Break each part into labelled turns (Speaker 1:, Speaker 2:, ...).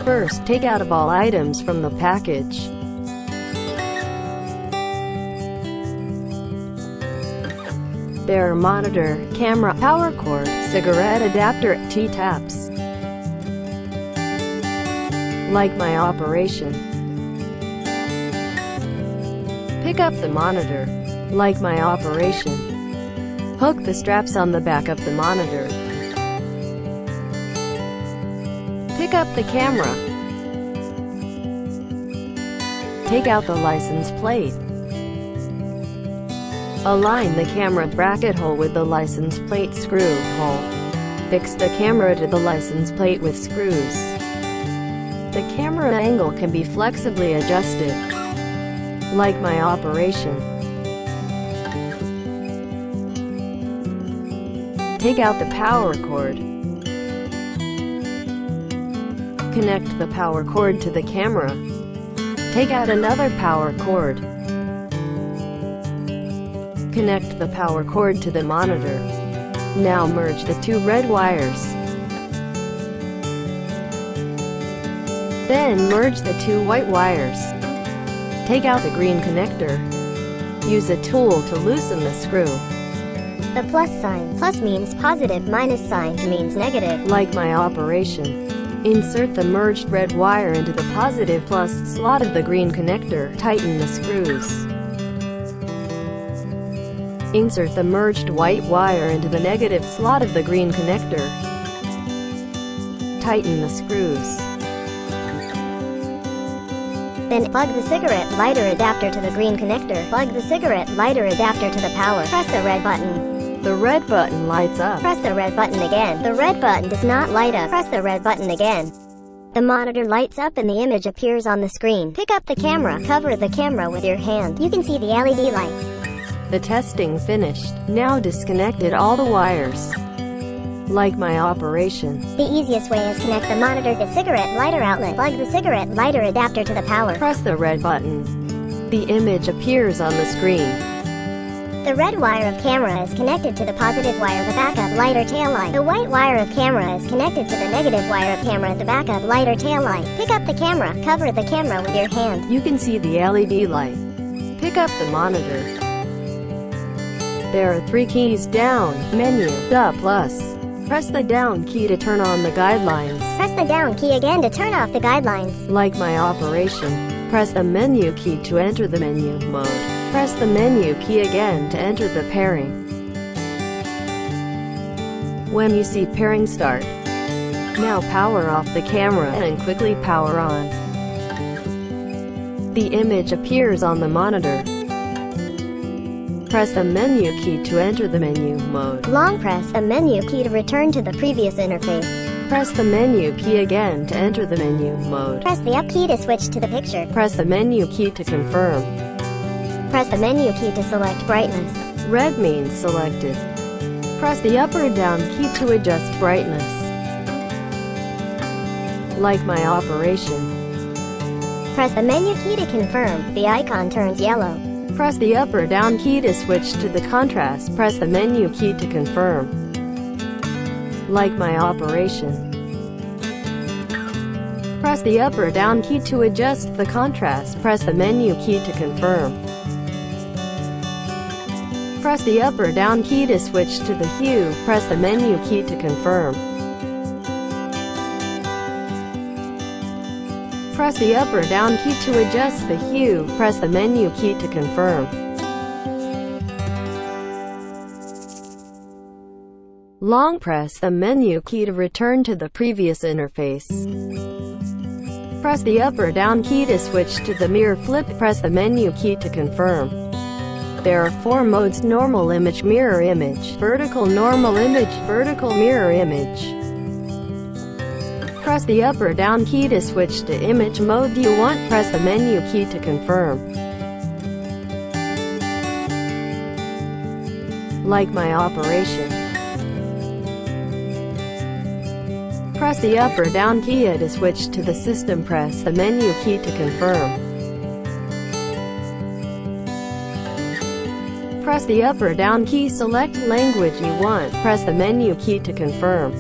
Speaker 1: First, take out of all items from the package. There are monitor, camera, power cord, cigarette adapter, T-taps. Like my operation. Pick up the monitor. Like my operation. Hook the straps on the back of the monitor. Pick up the camera. Take out the license plate. Align the camera bracket hole with the license plate screw hole. Fix the camera to the license plate with screws. The camera angle can be flexibly adjusted. Like my operation. Take out the power cord. Connect the power cord to the camera. Take out another power cord. Connect the power cord to the monitor. Now merge the two red wires. Then merge the two white wires. Take out the green connector. Use a tool to loosen the screw.
Speaker 2: The plus sign. Plus means positive, minus sign means negative.
Speaker 1: Like my operation. Insert the merged red wire into the positive plus slot of the green connector. Tighten the screws. Insert the merged white wire into the negative slot of the green connector. Tighten the screws.
Speaker 2: Then plug the cigarette lighter adapter to the green connector. Plug the cigarette lighter adapter to the power. Press the red button.
Speaker 1: The red button lights up.
Speaker 2: Press the red button again. The red button does not light up. Press the red button again. The monitor lights up and the image appears on the screen. Pick up the camera. Cover the camera with your hand. You can see the LED light.
Speaker 1: The testing finished. Now disconnected all the wires. Like my operation.
Speaker 2: The easiest way is connect the monitor to cigarette lighter outlet. Plug the cigarette lighter adapter to the power.
Speaker 1: Press the red button. The image appears on the screen.
Speaker 2: The red wire of camera is connected to the positive wire of the backup light or tail light. The white wire of camera is connected to the negative wire of camera at the backup light or tail light. Pick up the camera. Cover the camera with your hand.
Speaker 1: You can see the LED light. Pick up the monitor. There are 3 keys down, menu, the plus. Press the down key to turn on the guidelines.
Speaker 2: Press the down key again to turn off the guidelines.
Speaker 1: Like my operation. Press the menu key to enter the menu mode. Press the menu key again to enter the pairing. When you see pairing start, now power off the camera and quickly power on. The image appears on the monitor. Press the menu key to enter the menu mode.
Speaker 2: Long press the menu key to return to the previous interface.
Speaker 1: Press the menu key again to enter the menu mode.
Speaker 2: Press the up key to switch to the picture.
Speaker 1: Press the menu key to confirm.
Speaker 2: Press the menu key to select brightness.
Speaker 1: Red means selected. Press the up or down key to adjust brightness. Like my operation.
Speaker 2: Press the menu key to confirm. The icon turns yellow.
Speaker 1: Press the up or down key to switch to the contrast. Press the menu key to confirm. Like my operation. Press the up or down key to adjust the contrast. Press the menu key to confirm. Press the up or down key to switch to the hue. Press the menu key to confirm. Press the up or down key to adjust the hue. Press the menu key to confirm. Long press the menu key to return to the previous interface. Press the up or down key to switch to the mirror flip. Press the menu key to confirm. There are 4 modes: normal image, mirror image, vertical normal image, vertical mirror image. Press the up or down key to switch to image mode you want. Press the menu key to confirm. Like my operation. Press the up or down key to switch to the system. Press the menu key to confirm. Press the up or down key, select language you want. Press the menu key to confirm.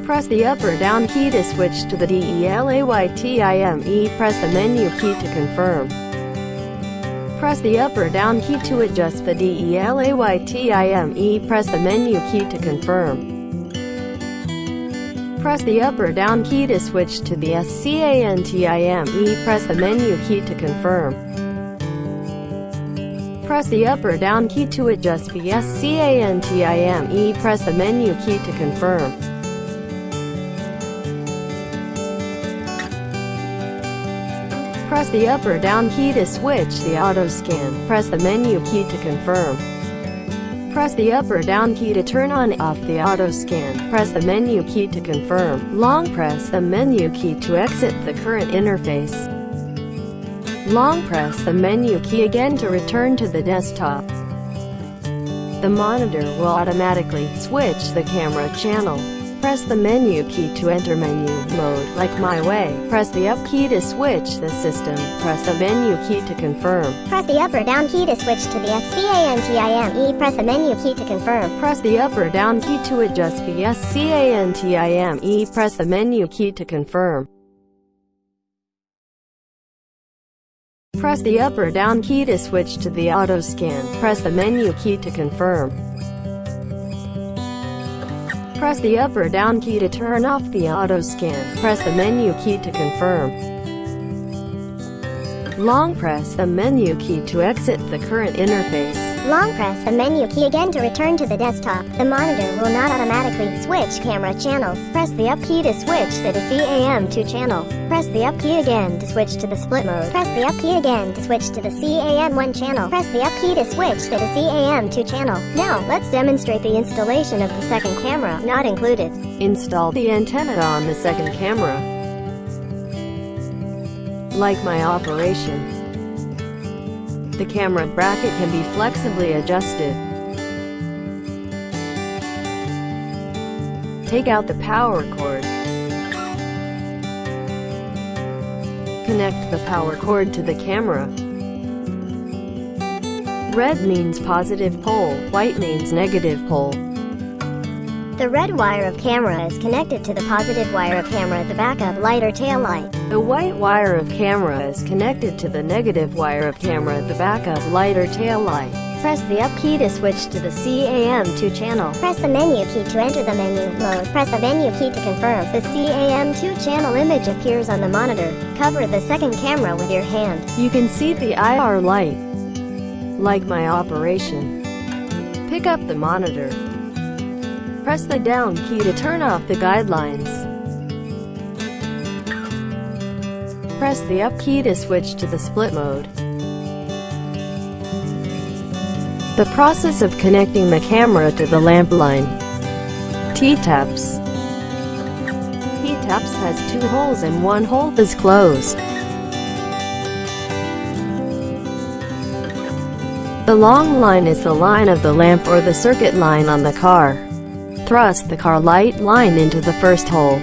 Speaker 1: Press the up or down key to switch to the DELAYTIME. Press the menu key to confirm. Press the up or down key to adjust the DELAYTIME. Press the menu key to confirm. Press the up or down key to switch to the SCANTIME. Press the menu key to confirm. Press the up or down key to adjust the SCANTIME. Press the menu key to confirm. Press the up or down key to switch the auto scan. Press the menu key to confirm. Press the up or down key to turn on and off the auto scan. Press the menu key to confirm. Long press the menu key to exit the current interface. Long press the menu key again to return to the desktop. The monitor will automatically switch the camera channel. Press the menu key to enter menu mode, like My Way. Press the up key to switch the system. Press the menu key to confirm.
Speaker 2: Press the up or down key to switch to the SCANTIME. Press the menu key to confirm.
Speaker 1: Press the up or down key to adjust the SCANTIME. Press the menu key to confirm. Press the up or down key to switch to the auto scan. Press the menu key to confirm. Press the up or down key to turn off the auto scan. Press the menu key to confirm. Long press the menu key to exit the current interface.
Speaker 2: Long press the menu key again to return to the desktop. The monitor will not automatically switch camera channels. Press the up key to switch to the CAM2 channel. Press the up key again to switch to the split mode. Press the up key again to switch to the CAM1 channel. Press the up key to switch to the CAM2 channel. Now, let's demonstrate the installation of the second camera, not included.
Speaker 1: Install the antenna on the second camera. Like my operation, the camera bracket can be flexibly adjusted. Take out the power cord. Connect the power cord to the camera. Red means positive pole, white means negative pole.
Speaker 2: The red wire of camera is connected to the positive wire of camera, the backup light or tail light.
Speaker 1: The white wire of camera is connected to the negative wire of camera, the backup light or tail light.
Speaker 2: Press the up key to switch to the CAM2 channel. Press the menu key to enter the menu mode. Press the menu key to confirm. The CAM2 channel image appears on the monitor. Cover the second camera with your hand.
Speaker 1: You can see the IR light. Like my operation. Pick up the monitor. Press the down key to turn off the guidelines. Press the up key to switch to the split mode. The process of connecting the camera to the lamp line. T-taps. T-taps has 2 holes and 1 hole is closed. The long line is the line of the lamp or the circuit line on the car. Thrust the car light line into the first hole.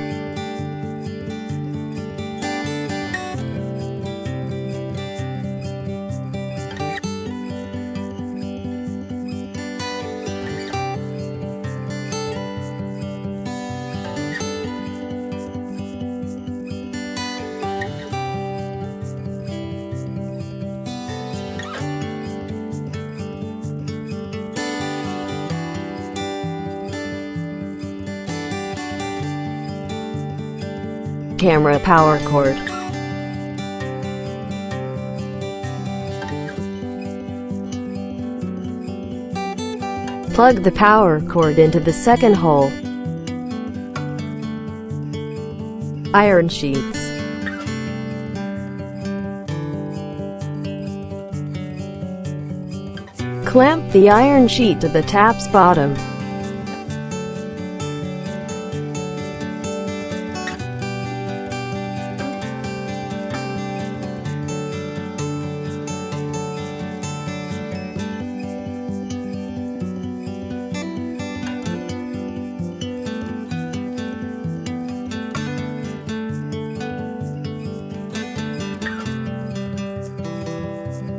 Speaker 1: Camera power cord. Plug the power cord into the second hole. Iron sheets. Clamp the iron sheet to the tap's bottom.